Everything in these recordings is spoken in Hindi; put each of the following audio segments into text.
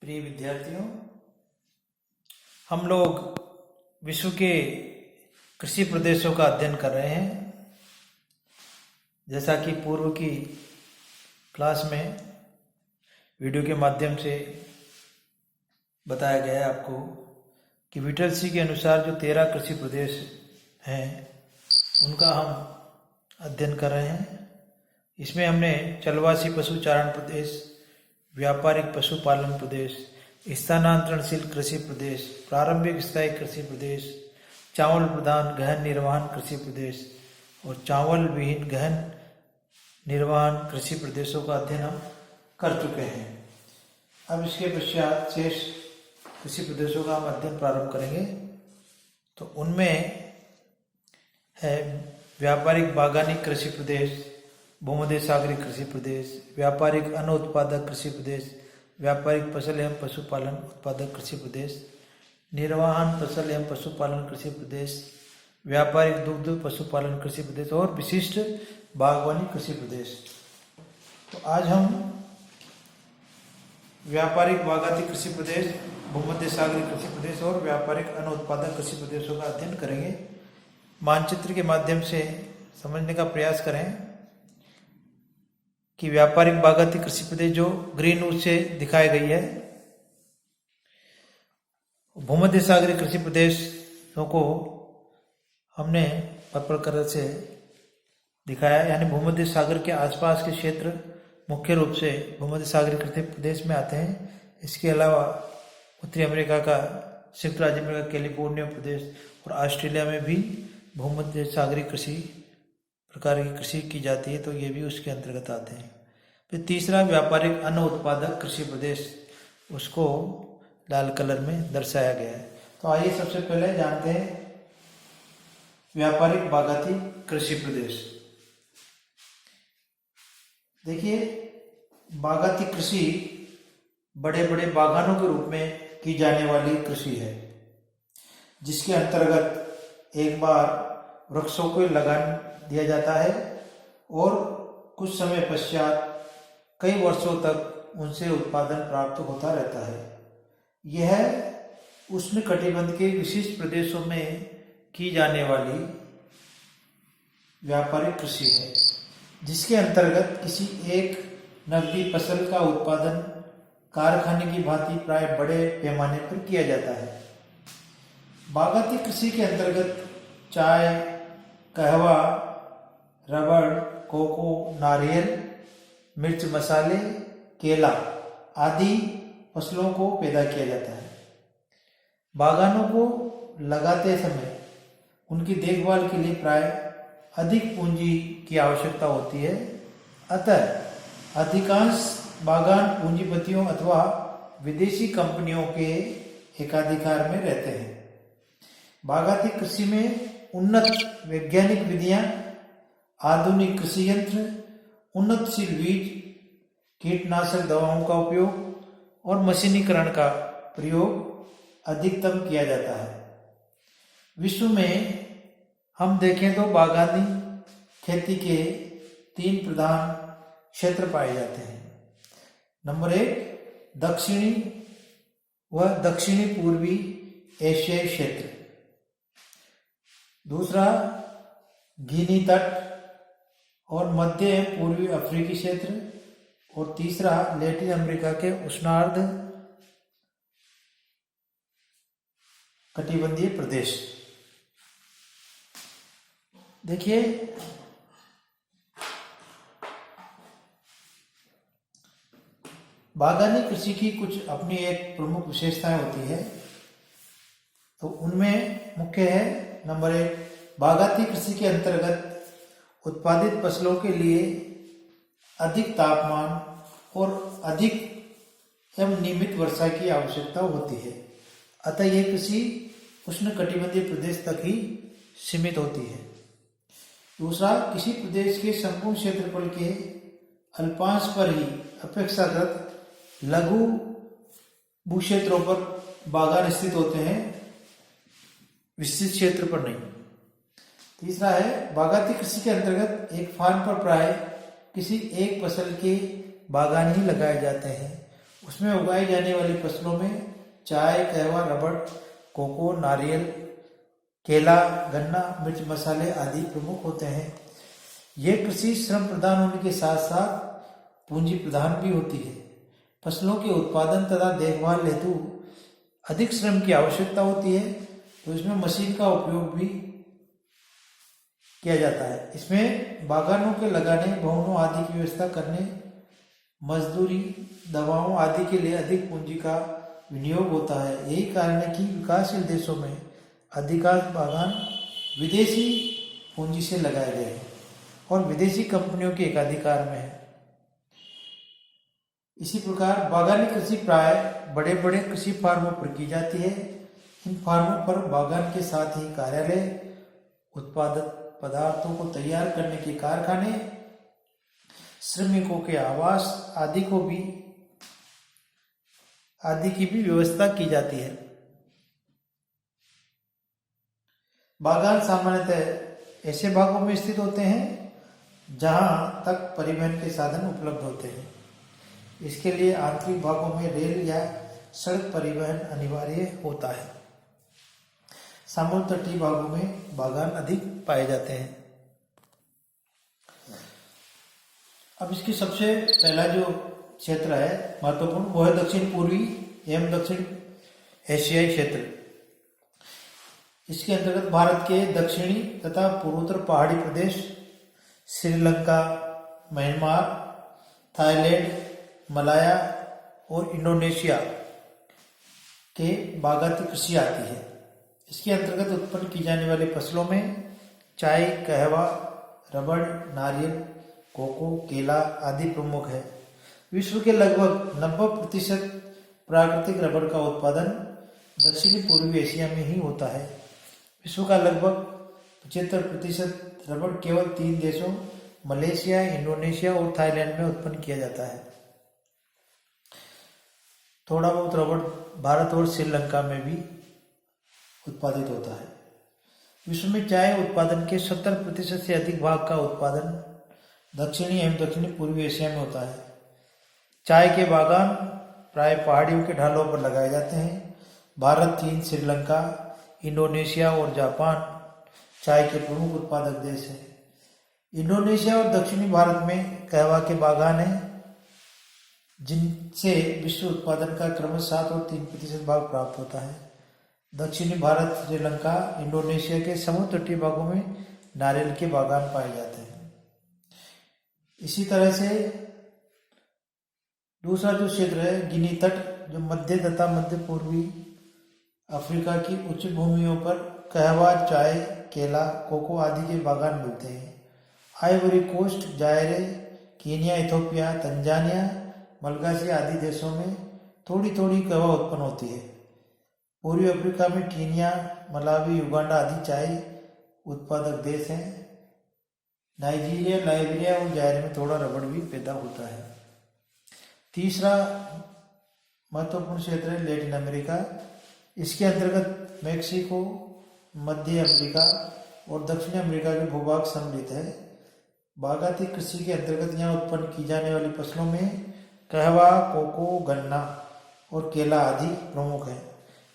प्रिय विद्यार्थियों, हम लोग विश्व के कृषि प्रदेशों का अध्ययन कर रहे हैं। जैसा कि पूर्व की क्लास में वीडियो के माध्यम से बताया गया है आपको कि विटल सी के अनुसार जो 13 कृषि प्रदेश हैं उनका हम अध्ययन कर रहे हैं। इसमें हमने चलवासी पशुचारण प्रदेश, व्यापारिक पशुपालन प्रदेश, स्थानांतरणशील कृषि प्रदेश, प्रारंभिक स्थायी कृषि प्रदेश, चावल प्रधान गहन निर्वहन कृषि प्रदेश और चावल विहीन गहन निर्वहन कृषि प्रदेशों का अध्ययन हम कर चुके हैं। अब इसके पश्चात शेष कृषि प्रदेशों का हम अध्ययन प्रारंभ करेंगे। तो उनमें है व्यापारिक बागानी कृषि प्रदेश, भूमध्य सागरीय कृषि प्रदेश, व्यापारिक अन्न उत्पादक कृषि प्रदेश, व्यापारिक फसल एवं पशुपालन उत्पादक कृषि प्रदेश, निर्वहन फसल एवं पशुपालन कृषि प्रदेश, व्यापारिक दुग्ध पशुपालन कृषि प्रदेश और विशिष्ट बागवानी कृषि प्रदेश। तो आज हम व्यापारिक बागाती कृषि प्रदेश, भूमध्य सागरीय कृषि प्रदेश और व्यापारिक अन्न उत्पादक कृषि प्रदेशों का अध्ययन करेंगे। मानचित्र के माध्यम से समझने का प्रयास करें कि व्यापारिक बागाती कृषि प्रदेश जो ग्रीन रूप से दिखाई गई है, भूमध्य सागरीय कृषि प्रदेशों को हमने पर्पल कलर से दिखाया, यानी भूमध्य सागर के आसपास के क्षेत्र मुख्य रूप से भूमध्य सागरीय कृषि प्रदेश में आते हैं। इसके अलावा उत्तरी अमेरिका का संयुक्त राज्य अमेरिका का कैलिफोर्निया प्रदेश और ऑस्ट्रेलिया में भी भूमध्य सागरीय कृषि प्रकार की कृषि की जाती है, तो ये भी उसके अंतर्गत आते हैं। फिर तीसरा व्यापारिक अन्न उत्पादक कृषि प्रदेश, उसको लाल कलर में दर्शाया गया है। तो आइए सबसे पहले जानते हैं व्यापारिक बागाती कृषि प्रदेश। देखिए, बागाती कृषि बड़े बड़े बागानों के रूप में की जाने वाली कृषि है, जिसके अंतर्गत एक बार वृक्षों को लगान दिया जाता है और कुछ समय पश्चात कई वर्षों तक उनसे उत्पादन प्राप्त होता रहता है। यह उष्ण कटिबंध के विशिष्ट प्रदेशों में की जाने वाली व्यापारिक कृषि है, जिसके अंतर्गत किसी एक नकदी फसल का उत्पादन कारखाने की भांति प्राय बड़े पैमाने पर किया जाता है। बागाती कृषि के अंतर्गत चाय, कहवा, रबड़, कोको, नारियल, मिर्च मसाले, केला आदि फसलों को पैदा किया जाता है। बागानों को लगाते समय उनकी देखभाल के लिए प्राय अधिक पूंजी की आवश्यकता होती है। अतः अधिकांश बागान पूंजीपतियों अथवा विदेशी कंपनियों के एकाधिकार में रहते हैं। बागाती कृषि में उन्नत वैज्ञानिक विधियां, आधुनिक कृषि यंत्र, उन्नतशील बीज, कीटनाशक दवाओं का उपयोग और मशीनीकरण का प्रयोग अधिकतम किया जाता है। विश्व में हम देखें तो बागानी खेती के 3 प्रधान क्षेत्र पाए जाते हैं। नंबर 1 दक्षिणी व दक्षिणी पूर्वी एशियाई क्षेत्र, दूसरा गिनी तट और मध्य पूर्वी अफ्रीकी क्षेत्र और तीसरा लैटिन अमेरिका के उष्णार्ध कटिबंधीय प्रदेश। देखिए, बागानी कृषि की कुछ अपनी एक प्रमुख विशेषताएं होती है। तो उनमें मुख्य है नंबर 1 बागाती कृषि के अंतर्गत उत्पादित फसलों के लिए अधिक तापमान और अधिक एवं नियमित वर्षा की आवश्यकता होती है। अतः यह कृषि उष्ण कटिबंधीय प्रदेश तक ही सीमित होती है। दूसरा, किसी प्रदेश के संपूर्ण क्षेत्रफल के अल्पांश पर ही अपेक्षाकृत लघु भूक्षेत्रों पर बागान स्थित होते हैं, विस्तृत क्षेत्र पर नहीं। तीसरा है, बागाती कृषि के अंतर्गत एक फार्म पर प्राय किसी एक फसल के बागान ही लगाए जाते हैं उसमें उगाई जाने वाली फसलों में चाय, कहवा, रबड़, कोको, नारियल, केला, गन्ना, मिर्च मसाले आदि प्रमुख होते हैं। यह कृषि श्रम प्रधान होने के साथ साथ पूंजी प्रधान भी होती है। फसलों के उत्पादन तथा देखभाल हेतु अधिक श्रम की आवश्यकता होती है, तो इसमें मशीन का उपयोग भी किया जाता है। इसमें बागानों के लगाने, भवनों आदि की व्यवस्था करने, मजदूरी, दवाओं आदि के लिए अधिक पूंजी का विनियोग होता है। यही कारण है कि विकासशील देशों में अधिकांश बागान विदेशी पूंजी से लगाए गए हैं और विदेशी कंपनियों के एकाधिकार में है। इसी प्रकार बागानी कृषि प्राय बड़े बड़े कृषि फार्मों पर की जाती है। इन फार्मों पर बागान के साथ ही कार्यालय, उत्पादक पदार्थों को तैयार करने के कारखाने, श्रमिकों के आवास आदि की भी व्यवस्था की जाती है। बागान सामान्यतः ऐसे भागों में स्थित होते हैं जहां तक परिवहन के साधन उपलब्ध होते हैं। इसके लिए आंतरिक भागों में रेल या सड़क परिवहन अनिवार्य होता है। समुद्र तटीय भागों में बागान अधिक पाए जाते हैं। अब इसकी सबसे पहला जो क्षेत्र है महत्वपूर्ण, वो है दक्षिण पूर्वी एवं दक्षिण एशियाई क्षेत्र। इसके अंतर्गत भारत के दक्षिणी तथा पूर्वोत्तर पहाड़ी प्रदेश, श्रीलंका, म्यांमार, थाईलैंड, मलाया और इंडोनेशिया के बागायती कृषि आती है। इसके अंतर्गत उत्पन्न की जाने वाली फसलों में चाय, कहवा, रबड़, नारियल, कोको, केला आदि प्रमुख है। विश्व के लगभग 90% प्राकृतिक रबड़ का उत्पादन दक्षिणी पूर्वी एशिया में ही होता है। विश्व का लगभग 75% रबड़ केवल 3 देशों मलेशिया, इंडोनेशिया और थाईलैंड में उत्पन्न किया जाता है। थोड़ा बहुत रबड़ भारत और श्रीलंका में भी उत्पादित होता है। विश्व में चाय उत्पादन के 70% से अधिक भाग का उत्पादन दक्षिणी एवं दक्षिणी पूर्वी एशिया में होता है। चाय के बागान प्राय पहाड़ियों के ढालों पर लगाए जाते हैं। भारत, चीन, श्रीलंका, इंडोनेशिया और जापान चाय के प्रमुख उत्पादक देश हैं। इंडोनेशिया और दक्षिणी भारत में कहवा के बागान हैं, जिनसे विश्व उत्पादन का क्रमशः 7 और 3% भाग प्राप्त होता है। दक्षिणी भारत, श्रीलंका, इंडोनेशिया के समुद्र तटीय भागों में नारियल के बागान पाए जाते हैं। इसी तरह से दूसरा जो क्षेत्र है गिनी तट, जो मध्य तथा मध्य पूर्वी अफ्रीका की उच्च भूमियों पर कहवा, चाय, केला, कोको आदि के बागान मिलते हैं। Ivory Coast, Zaire, Kenya, Ethiopia, Tanzania, Malagasy आदि देशों में थोड़ी थोड़ी कहवा उत्पन्न होती है। पूर्वी अफ्रीका में कीनिया, मलावी, युगांडा आदि चाय उत्पादक देश हैं। नाइजीरिया, लाइबेरिया और जायरे में थोड़ा रबड़ भी पैदा होता है। तीसरा महत्वपूर्ण क्षेत्र है लैटिन अमेरिका। इसके अंतर्गत मेक्सिको, मध्य अमेरिका और दक्षिण अमेरिका के भूभाग सम्मिलित है। बागायती कृषि के अंतर्गत यहाँ उत्पन्न की जाने वाली फसलों में कहवा, कोको, गन्ना और केला आदि प्रमुख है।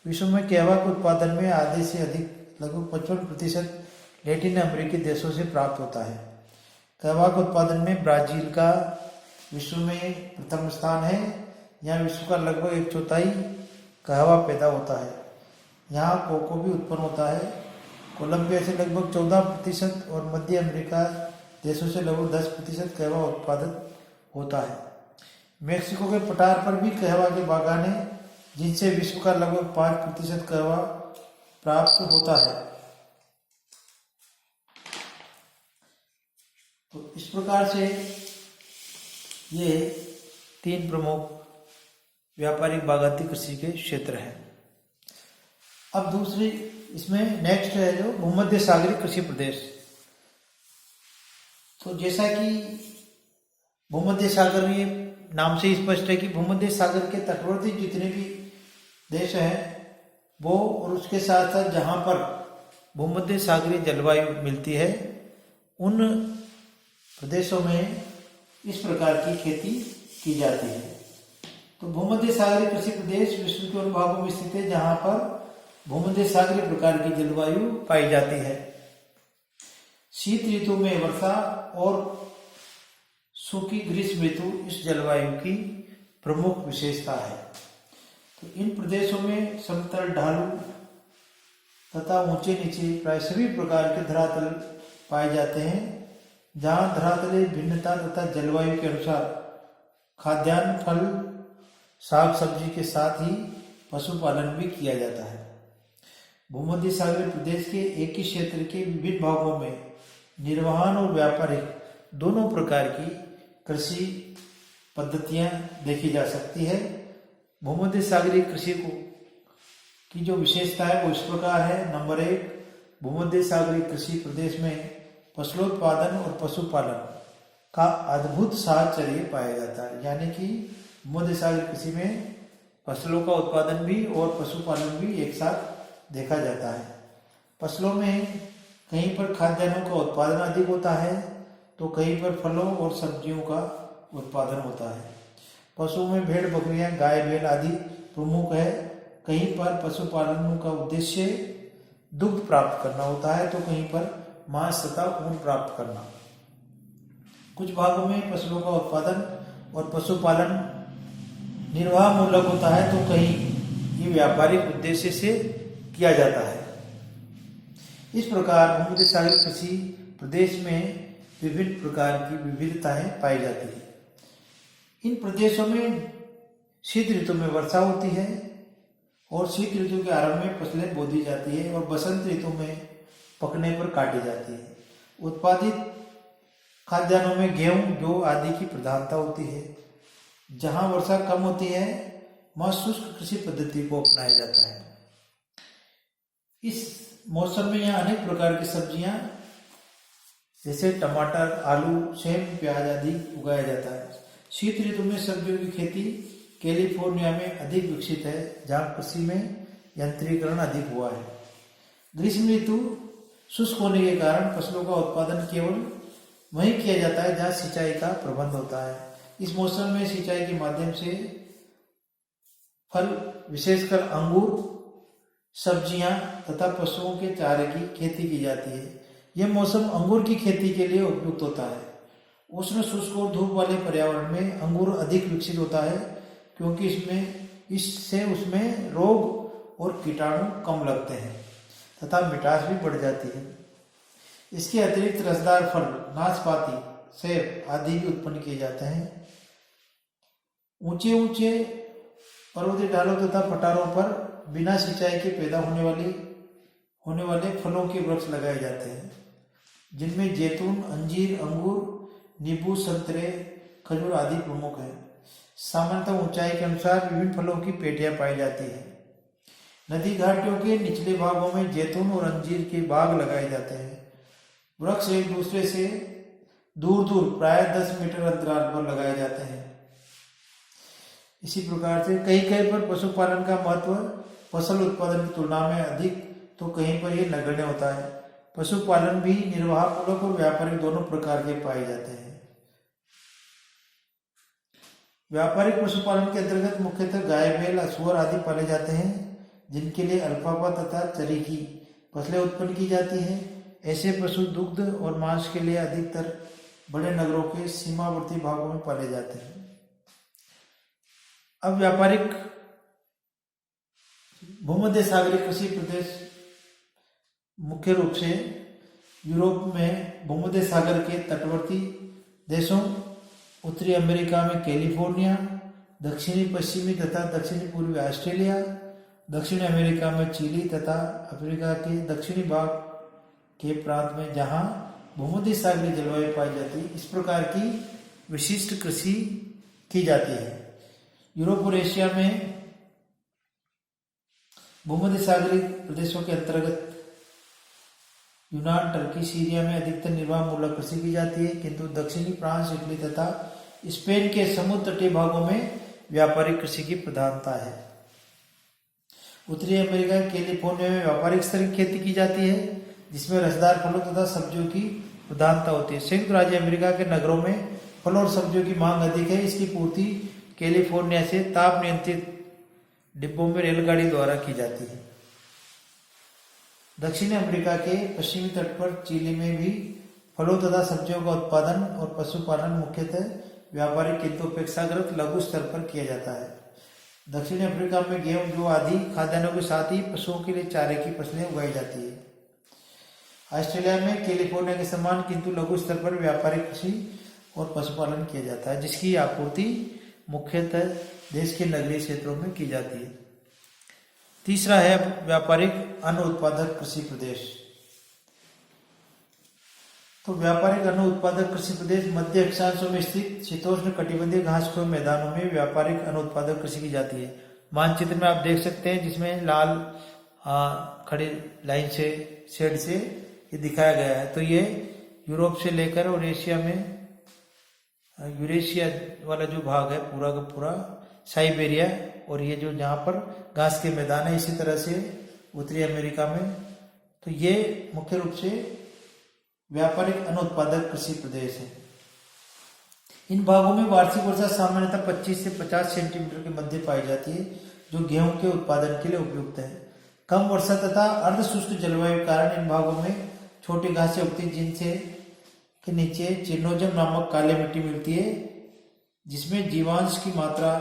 विश्व में कहवा के उत्पादन में आधे से अधिक लगभग 55% लैटिन अमेरिकी देशों से प्राप्त होता है। कहवा के उत्पादन में ब्राजील का विश्व में प्रथम स्थान है। यहाँ विश्व का लगभग 1/4 कहवा पैदा होता है। यहाँ कोको भी उत्पन्न होता है। कोलंबिया से लगभग 14% और मध्य अमेरिका देशों से लगभग 10% कहवा उत्पादन होता है। मेक्सिको के पठार पर भी कहवा के बागान हैं, जिनसे विश्व का लगभग 5% कहवा प्राप्त होता है। तो इस प्रकार से ये 3 प्रमुख व्यापारिक बागायती कृषि के क्षेत्र हैं। अब दूसरी इसमें नेक्स्ट है जो भूमध्य सागरीय कृषि प्रदेश। तो जैसा कि भूमध्य सागरीय नाम से स्पष्ट है कि भूमध्य सागर के तटवर्ती जितने भी देश हैं वो, और उसके साथ साथ जहाँ पर भूमध्य सागरीय जलवायु मिलती है उन प्रदेशों में इस प्रकार की खेती की जाती है। तो भूमध्य सागरीय कृषि प्रदेश विश्व के उन भागों में स्थित है जहां पर भूमध्य सागरीय प्रकार की जलवायु पाई जाती है। शीत ऋतु में वर्षा और सूखी ग्रीष्म ऋतु इस जलवायु की प्रमुख विशेषता है। तो इन प्रदेशों में समतल, ढालू तथा ऊंचे नीचे प्राय सभी प्रकार के धरातल पाए जाते हैं, जहां धरातलीय भिन्नता तथा जलवायु के अनुसार खाद्यान्न, फल, साग सब्जी के साथ ही पशुपालन भी किया जाता है। भूमध्य सागरीय प्रदेश के एक ही क्षेत्र के विभिन्न भागों में निर्वहन और व्यापारिक दोनों प्रकार की कृषि पद्धतियां देखी जा सकती है। भूमध्य सागरीय कृषि की जो विशेषता है वो इस प्रकार है। नंबर 1, भूमध्य सागरीय कृषि प्रदेश में फसलोत्पादन और पशुपालन का अद्भुत साहचर्य पाया जाता है। यानी कि भूमध्य सागरीय कृषि में फसलों का उत्पादन भी और पशुपालन भी एक साथ देखा जाता है। फसलों में कहीं पर खाद्यान्नों का उत्पादन अधिक होता है तो कहीं पर फलों और सब्जियों का उत्पादन होता है। पशुओं में भेड़, बकरियां, गाय, बैल आदि प्रमुख है। कहीं पर पशुपालन का उद्देश्य दुग्ध प्राप्त करना होता है तो कहीं पर मांस तथा ऊन प्राप्त करना। कुछ भागों में फसलों का उत्पादन और पशुपालन निर्वाह मूलक होता है तो कहीं ये व्यापारिक उद्देश्य से किया जाता है। इस प्रकार भूमध्य सागरीय कृषि प्रदेश में विभिन्न प्रकार की विविधताएं पाई जाती है। इन प्रदेशों में शीत ऋतु में वर्षा होती है और शीत ऋतु के आरंभ में फसलें बोदी जाती है और बसंत ऋतु में पकने पर काटी जाती है। उत्पादित खाद्यान्नों में गेहूं, जौ आदि की प्रधानता होती है। जहां वर्षा कम होती है वहां शुष्क कृषि पद्धति को अपनाया जाता है। इस मौसम में यहाँ अनेक प्रकार की सब्जियां जैसे टमाटर, आलू, सेम, प्याज आदि उगाया जाता है। शीत ऋतु में सब्जियों की खेती कैलिफोर्निया में अधिक विकसित है, जहां कृषि में यंत्रीकरण अधिक हुआ है। ग्रीष्म ऋतु शुष्क होने के कारण फसलों का उत्पादन केवल वहीं किया जाता है जहां सिंचाई का प्रबंध होता है। इस मौसम में सिंचाई के माध्यम से फल, विशेषकर अंगूर, सब्जियां तथा पशुओं के चारे की खेती की जाती है। यह मौसम अंगूर की खेती के लिए उपयुक्त होता है। उष्ण, शुष्क और धूप वाले पर्यावरण में अंगूर अधिक विकसित होता है क्योंकि इससे उसमें रोग और कीटाणु कम लगते हैं तथा मिठास भी बढ़ जाती है। इसके अतिरिक्त रसदार फल, नाशपाती, सेब आदि भी उत्पन्न किए जाते हैं। ऊंचे ऊंचे पर्वतीय ढालों तथा पठारों पर बिना सिंचाई के पैदा होने वाले फलों के वृक्ष लगाए जाते हैं, जिनमें जैतून, अंजीर, अंगूर, नींबू, संतरे, खजूर आदि प्रमुख हैं। सामान्यतः ऊंचाई के अनुसार विभिन्न फलों की पेटियां पाई जाती है। नदी घाटियों के निचले भागों में जैतून और अंजीर के बाग लगाए जाते हैं। वृक्ष एक दूसरे से दूर दूर प्राय 10 मीटर अंतराल पर लगाए जाते हैं। इसी प्रकार से कहीं पर पशुपालन का महत्व फसल उत्पादन की तुलना में अधिक तो कहीं पर यह नगण्य होता है। पशुपालन भी निर्वाह मूलक और व्यापारिक दोनों प्रकार के पाए जाते हैं। व्यापारिक पशुपालन के अंतर्गत मुख्यतः गाय, बैल, सूअर आदि पाले जाते हैं, जिनके लिए अल्फाफा तथा चरी की फसलें उत्पन्न की जाती हैं। ऐसे पशु दुग्ध और मांस के लिए अधिकतर बड़े नगरों के सीमावर्ती भागों में पाले जाते हैं। अब व्यापारिक भूमध्य सागरीय कृषि प्रदेश मुख्य रूप से यूरोप में भूमध्य सागर के तटवर्ती देशों, उत्तरी अमेरिका में कैलिफोर्निया, दक्षिणी पश्चिमी तथा दक्षिणी पूर्वी ऑस्ट्रेलिया, दक्षिणी अमेरिका में चिली तथा अफ्रीका के दक्षिणी भाग के प्रांत में जहां भूमध्य सागरीय जलवायु पाई जाती है, इस प्रकार की विशिष्ट कृषि की जाती है। यूरोप और एशिया में भूमध्य सागरीय प्रदेशों के अंतर्गत यूनान, टर्की, सीरिया में अधिकतर निर्वाह मूलक कृषि की जाती है, किंतु दक्षिणी फ्रांस, इटली तथा स्पेन के समुद्र तटीय भागों में व्यापारिक कृषि की प्रधानता है। उत्तरी अमेरिका के कैलिफोर्निया में व्यापारिक स्तर की खेती की जाती है, जिसमें रसदार फलों तथा सब्जियों की प्रधानता होती है। संयुक्त राज्य अमेरिका के नगरों में फलों और सब्जियों की मांग अधिक है। इसकी पूर्ति कैलिफोर्निया से ताप नियंत्रित डिब्बों में रेलगाड़ी द्वारा की जाती है। दक्षिण अमेरिका के पश्चिमी तट पर चिली में भी फलों तथा सब्जियों का उत्पादन और पशुपालन मुख्यतः व्यापारिक किंतु अपेक्षाकृत लघु स्तर पर किया जाता है। दक्षिण अफ्रीका में गेहूं जो आदि खाद्यान्नों के साथ ही पशुओं के लिए चारे की फसलें उगाई जाती है। ऑस्ट्रेलिया में कैलिफोर्निया के समान किंतु लघु स्तर पर व्यापारिक कृषि और पशुपालन किया जाता है, जिसकी आपूर्ति मुख्यतः देश के नगरीय क्षेत्रों में की जाती है। तीसरा है व्यापारिक अन्न उत्पादक कृषि प्रदेश। तो व्यापारिक अन्न उत्पादक कृषि प्रदेश मध्य अक्षांशों में स्थित शीतोष्ण कटिबंधीय घासखोर मैदानों में व्यापारिक अन्न उत्पादक कृषि की जाती है। मानचित्र में आप देख सकते हैं, जिसमें लाल खड़ी लाइन से शेड से ये दिखाया गया है। तो ये यूरोप से लेकर और एशिया में यूरेशिया वाला जो भाग है पूरा का पूरा साइबेरिया, और ये जो जहाँ पर घास के मैदान है, इसी तरह से उत्तरी अमेरिका में। तो ये मुख्य रूप से व्यापारिक अन्न उत्पादक कृषि प्रदेश है। इन भागों में वार्षिक वर्षा सामान्यतः 25 से 50 सेंटीमीटर के मध्य पाई जाती है, जो गेहूं के उत्पादन के लिए उपयुक्त है। कम वर्षा तथा अर्ध शुष्क जलवायु के कारण इन भागों में छोटी घासें उगती, जिनसे के नीचे चिनोजम नामक काली मिट्टी मिलती है, जिसमें जीवांश की मात्रा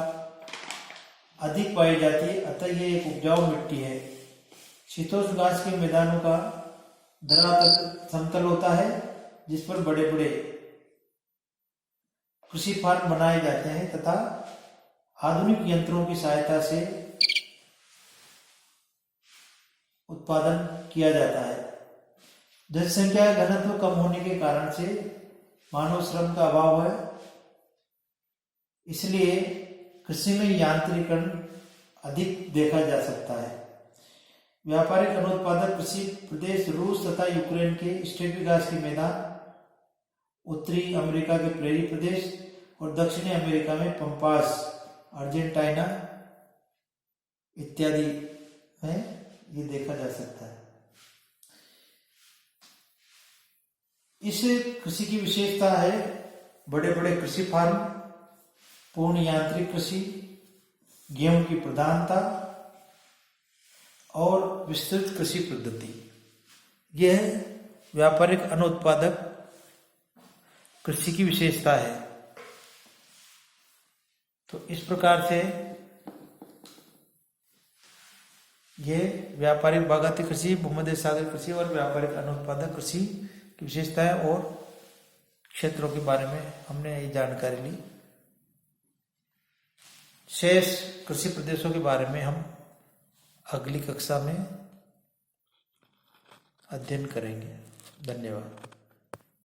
अधिक पाई जाती है, अतः ये एक उपजाऊ मिट्टी है। शीतोष्ण घास के मैदानों का धरातल समतल होता है, जिस पर बड़े बड़े कृषि फार्म बनाए जाते हैं तथा आधुनिक यंत्रों की सहायता से उत्पादन किया जाता है। जनसंख्या घनत्व कम होने के कारण से मानव श्रम का अभाव है, इसलिए कृषि में यांत्रिकरण अधिक देखा जा सकता है। व्यापारिक अनुत्पादक कृषि प्रदेश रूस तथा यूक्रेन के स्टेपी घास के मैदान, उत्तरी अमेरिका के प्रेरी प्रदेश और दक्षिणी अमेरिका में पंपास, अर्जेंटीना इत्यादि में ये देखा जा सकता है। इस कृषि की विशेषता है बड़े बड़े कृषि फार्म, पूर्ण यांत्रिक कृषि, गेहूं की प्रधानता और विस्तृत कृषि पद्धति। यह व्यापारिक अन्न उत्पादक कृषि की विशेषता है। तो इस प्रकार से यह व्यापारिक बागायती कृषि, भूमध्य सागर कृषि और व्यापारिक अन्न उत्पादक कृषि की विशेषता है, और क्षेत्रों के बारे में हमने ये जानकारी ली। शेष कृषि प्रदेशों के बारे में हम अगली कक्षा में अध्ययन करेंगे। धन्यवाद।